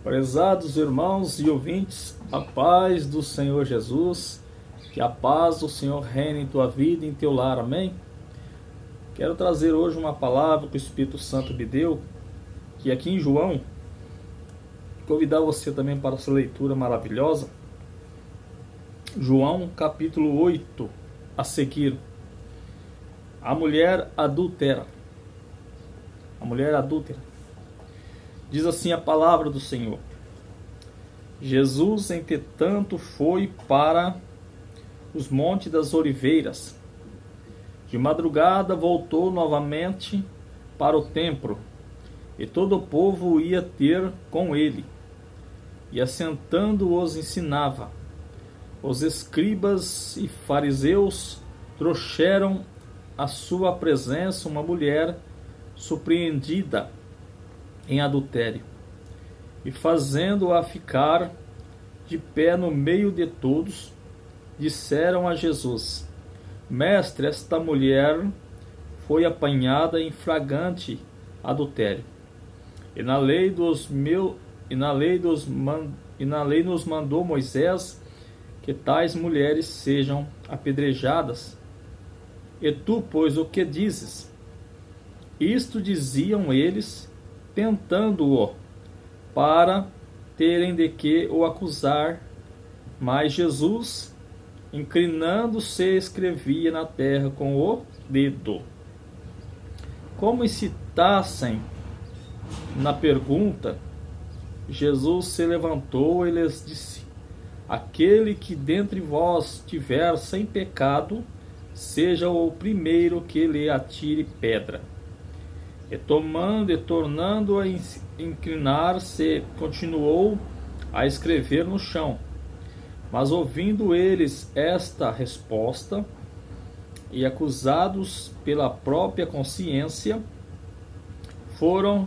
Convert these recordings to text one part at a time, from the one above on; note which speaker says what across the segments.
Speaker 1: Prezados irmãos e ouvintes, a paz do Senhor Jesus, que a paz do Senhor reine em tua vida e em teu lar, amém? Quero trazer hoje uma palavra que o Espírito Santo me deu, que aqui em João, convidar você também para essa leitura maravilhosa, João capítulo 8, a seguir, a mulher adúltera. A mulher adúltera. Diz assim a palavra do Senhor: Jesus, entretanto, foi para os montes das oliveiras. De madrugada voltou novamente para o templo, e todo o povo ia ter com ele, e assentando os ensinava. Os escribas e fariseus trouxeram à sua presença uma mulher surpreendida em adultério, e fazendo-a ficar de pé no meio de todos, disseram a Jesus: Mestre, esta mulher foi apanhada em flagrante adultério, e na lei nos mandou Moisés que tais mulheres sejam apedrejadas. E tu, pois, o que dizes? Isto diziam eles, tentando-o, para terem de que o acusar. Mas Jesus, inclinando-se, escrevia na terra com o dedo. Como incitassem na pergunta, Jesus se levantou e lhes disse: Aquele que dentre vós tiver sem pecado, seja o primeiro que lhe atire pedra. E tornando a inclinar-se, continuou a escrever no chão. Mas ouvindo eles esta resposta, e acusados pela própria consciência, foram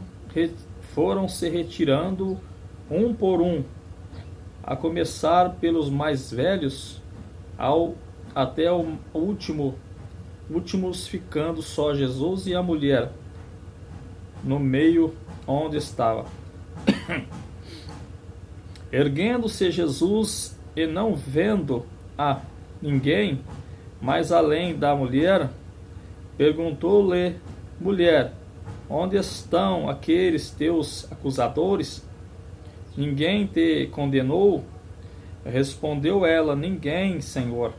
Speaker 1: se retirando um por um, a começar pelos mais velhos, até o últimos, ficando só Jesus e a mulher no meio onde estava. Erguendo-se Jesus e não vendo a ninguém, mas além da mulher, perguntou-lhe: Mulher, onde estão aqueles teus acusadores? Ninguém te condenou? Respondeu ela: Ninguém, Senhor.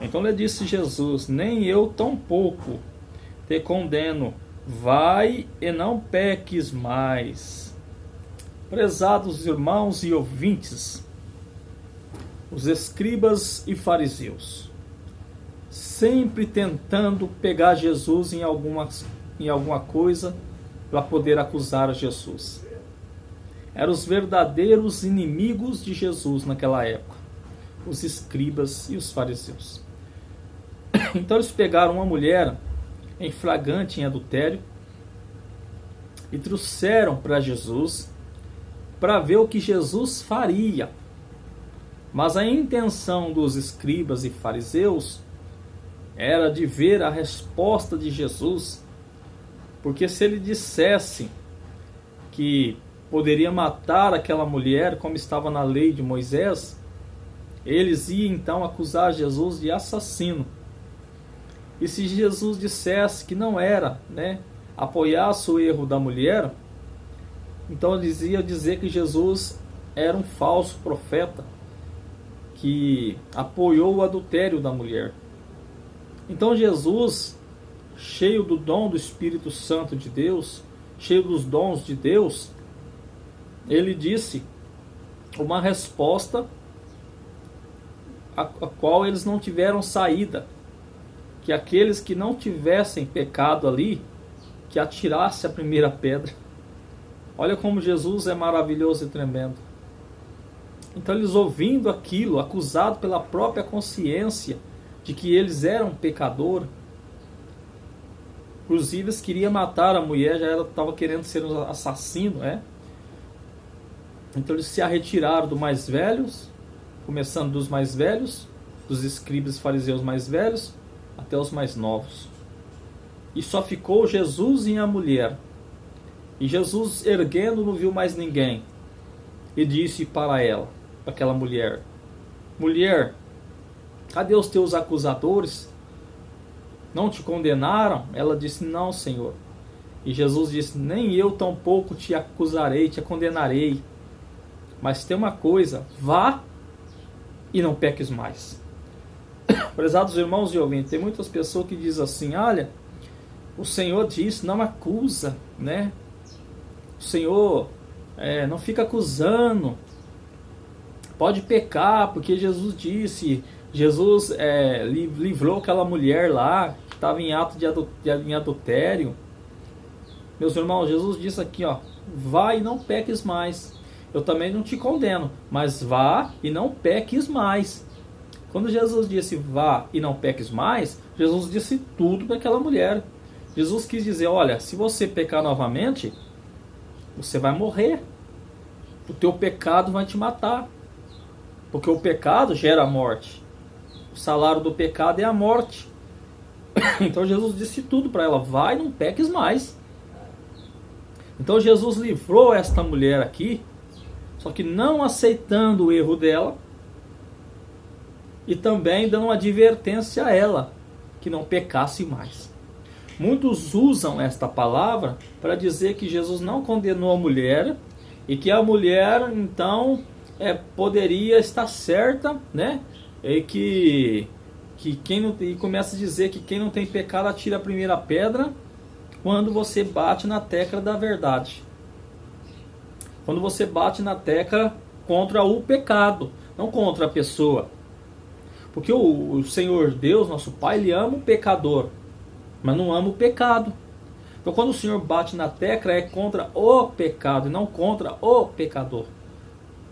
Speaker 1: Então lhe disse Jesus: Nem eu tampouco te condeno. Vai e não peques mais. Prezados irmãos e ouvintes, os escribas e fariseus, sempre tentando pegar Jesus em alguma coisa para poder acusar Jesus. Eram os verdadeiros inimigos de Jesus naquela época, os escribas e os fariseus. Então eles pegaram uma mulher em flagrante em adultério e trouxeram para Jesus para ver o que Jesus faria. Mas a intenção dos escribas e fariseus era de ver a resposta de Jesus, porque se ele dissesse que poderia matar aquela mulher, como estava na lei de Moisés, eles iam então acusar Jesus de assassino. E se Jesus dissesse que não era, apoiasse o erro da mulher, então eles iam dizer que Jesus era um falso profeta, que apoiou o adultério da mulher. Então Jesus, cheio do dom do Espírito Santo de Deus, cheio dos dons de Deus, ele disse uma resposta a qual eles não tiveram saída, que aqueles que não tivessem pecado ali, que atirasse a primeira pedra. Olha como Jesus é maravilhoso e tremendo. Então eles, ouvindo aquilo, acusados pela própria consciência de que eles eram pecadores, inclusive eles queriam matar a mulher, já estava querendo ser um assassino, Então eles se retiraram dos mais velhos, começando dos mais velhos, dos escribas e fariseus mais velhos, até os mais novos. E só ficou Jesus e a mulher. E Jesus, erguendo, não viu mais ninguém. e disse para ela, para aquela mulher: mulher, cadê os teus acusadores? Não te condenaram? Ela disse: não, Senhor. E Jesus disse: nem eu tampouco te acusarei, te condenarei. Mas tem uma coisa: vá e não peques mais. Prezados irmãos e ouvintes, tem muitas pessoas que dizem assim: olha, o Senhor disse, não acusa, né? O Senhor não fica acusando. Pode pecar, porque Jesus disse. Jesus livrou aquela mulher lá, que estava em ato de adultério. Meus irmãos, Jesus disse aqui, ó: vá e não peques mais. Eu também não te condeno, mas vá e não peques mais. Quando Jesus disse vá e não peques mais, Jesus disse tudo para aquela mulher. Jesus quis dizer: olha, se você pecar novamente, você vai morrer. O teu pecado vai te matar. Porque o pecado gera a morte. O salário do pecado é a morte. Então Jesus disse tudo para ela: vai e não peques mais. Então Jesus livrou esta mulher aqui, só que não aceitando o erro dela, e também dando uma advertência a ela, que não pecasse mais. Muitos usam esta palavra para dizer que Jesus não condenou a mulher, e que a mulher então poderia estar certa, né? E que quem não, e começa a dizer que quem não tem pecado atira a primeira pedra, quando você bate na tecla da verdade. Quando você bate na tecla contra o pecado, não contra a pessoa. Porque o Senhor Deus, nosso Pai, Ele ama o pecador, mas não ama o pecado. Então quando o Senhor bate na tecla, é contra o pecado e não contra o pecador.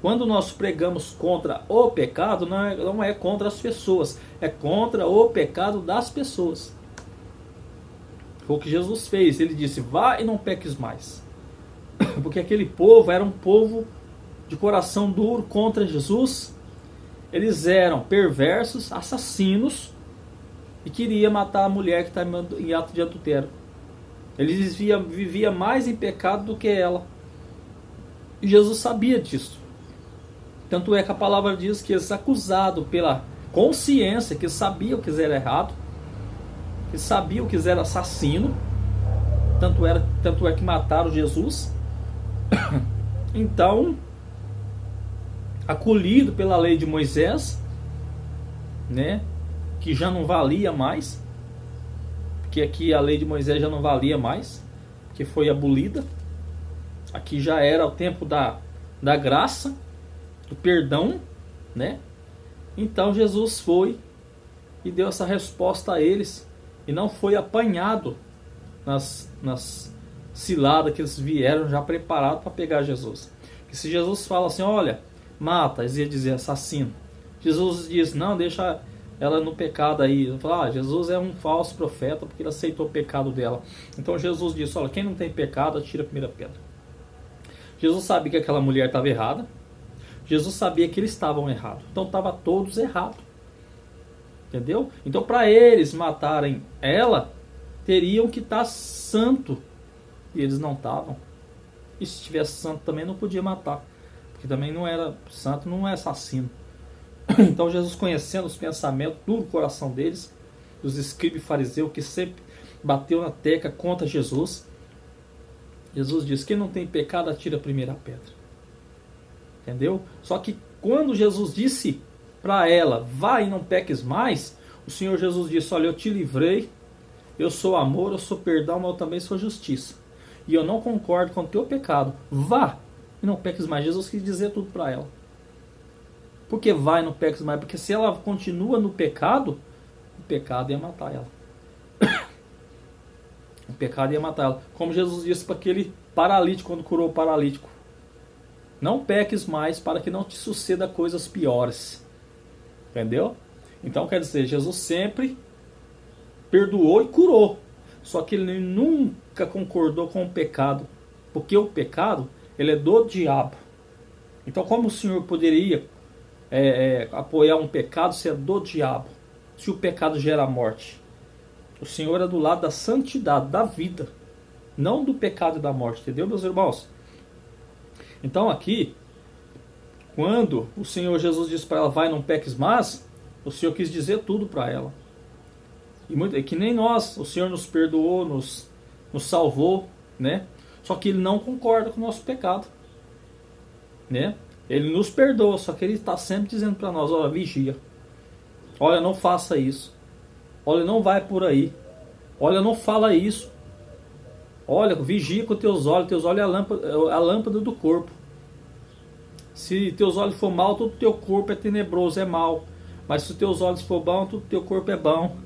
Speaker 1: Quando nós pregamos contra o pecado, não é contra as pessoas, é contra o pecado das pessoas. Foi o que Jesus fez. Ele disse: vá e não peques mais. Porque aquele povo era um povo de coração duro contra Jesus. Eles eram perversos, assassinos, e queria matar a mulher que está em ato de adultério. Eles viviam mais em pecado do que ela. E Jesus sabia disso. Tanto é que a palavra diz que eles acusados pela consciência, que sabiam que era errado, que sabiam que era assassino, tanto é que mataram Jesus. Então, acolhido pela lei de Moisés, né, que já não valia mais, porque aqui a lei de Moisés já não valia mais, que foi abolida. Aqui já era o tempo da graça, do perdão, né? Então Jesus foi e deu essa resposta a eles, e não foi apanhado nas ciladas que eles vieram já preparados para pegar Jesus. Porque se Jesus fala assim: olha, mata, eles iam dizer assassino. Jesus diz: não, deixa ela no pecado aí. Fala: Jesus é um falso profeta porque ele aceitou o pecado dela. Então Jesus disse: olha, quem não tem pecado, atira a primeira pedra. Jesus sabia que aquela mulher estava errada. Jesus sabia que eles estavam errados. Então estava todos errados. Entendeu? Então para eles matarem ela, teriam que estar santo. E eles não estavam. E se estivesse santo também não podia matar. Porque também não era santo, não é assassino. Então Jesus, conhecendo os pensamentos do coração deles, dos escribas e fariseus, que sempre bateu na tecla contra Jesus, Jesus diz: quem não tem pecado, atira a primeira pedra. Entendeu? Só que quando Jesus disse para ela: vai e não peques mais, o Senhor Jesus disse: olha, eu te livrei, eu sou amor, eu sou perdão, mas eu também sou justiça. E eu não concordo com o teu pecado. Vá e não peques mais. Jesus quis dizer tudo para ela. Por que vai e não peques mais? Porque se ela continua no pecado, o pecado ia matar ela. O pecado ia matar ela. Como Jesus disse para aquele paralítico, quando curou o paralítico: não peques mais, para que não te suceda coisas piores. Entendeu? Então quer dizer, Jesus sempre perdoou e curou. Só que ele nunca concordou com o pecado. Porque o pecado, ele é do diabo. Então como o Senhor poderia apoiar um pecado se é do diabo? Se o pecado gera morte. O Senhor é do lado da santidade, da vida. Não do pecado e da morte. Entendeu, meus irmãos? Então aqui, quando o Senhor Jesus disse para ela, vai, não peques mais, o Senhor quis dizer tudo para ela. E que nem nós, o Senhor nos perdoou, nos salvou, né? Só que Ele não concorda com o nosso pecado, né? Ele nos perdoa, só que Ele está sempre dizendo para nós, olha, vigia. Olha, não faça isso. Olha, não vai por aí. Olha, não fala isso. Olha, vigia com teus olhos é a lâmpada do corpo. Se teus olhos for mal, todo teu corpo é tenebroso, é mal. Mas se teus olhos for bom, todo teu corpo é bom.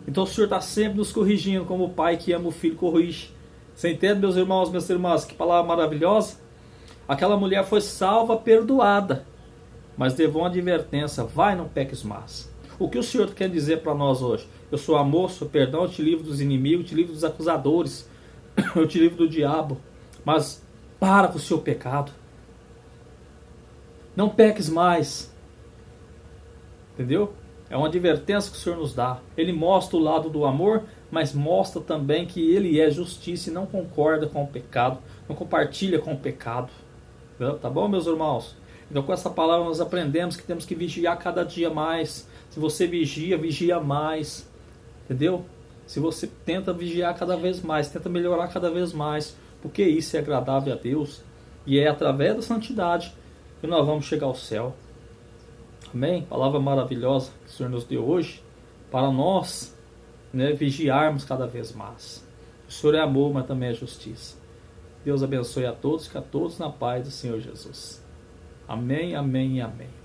Speaker 1: Então o Senhor está sempre nos corrigindo, como o pai que ama o filho corrige. Você entende, meus irmãos, minhas irmãs? Que palavra maravilhosa. Aquela mulher foi salva, perdoada, mas levou uma advertência, vai, não peques mais. O que o Senhor quer dizer para nós hoje? Eu sou amor, sou perdão, eu te livro dos inimigos, eu te livro dos acusadores, eu te livro do diabo. Mas para com o seu pecado. Não peques mais. Entendeu? É uma advertência que o Senhor nos dá. Ele mostra o lado do amor, mas mostra também que Ele é justiça e não concorda com o pecado, não compartilha com o pecado. Tá bom, meus irmãos? Então com essa palavra nós aprendemos que temos que vigiar cada dia mais. Se você vigia, vigia mais. Entendeu? Se você tenta vigiar cada vez mais, tenta melhorar cada vez mais, porque isso é agradável a Deus. E é através da santidade que nós vamos chegar ao céu. Amém? Palavra maravilhosa que o Senhor nos deu hoje, para nós, né, vigiarmos cada vez mais. O Senhor é amor, mas também é justiça. Deus abençoe a todos, fique a todos na paz do Senhor Jesus. Amém, amém e amém.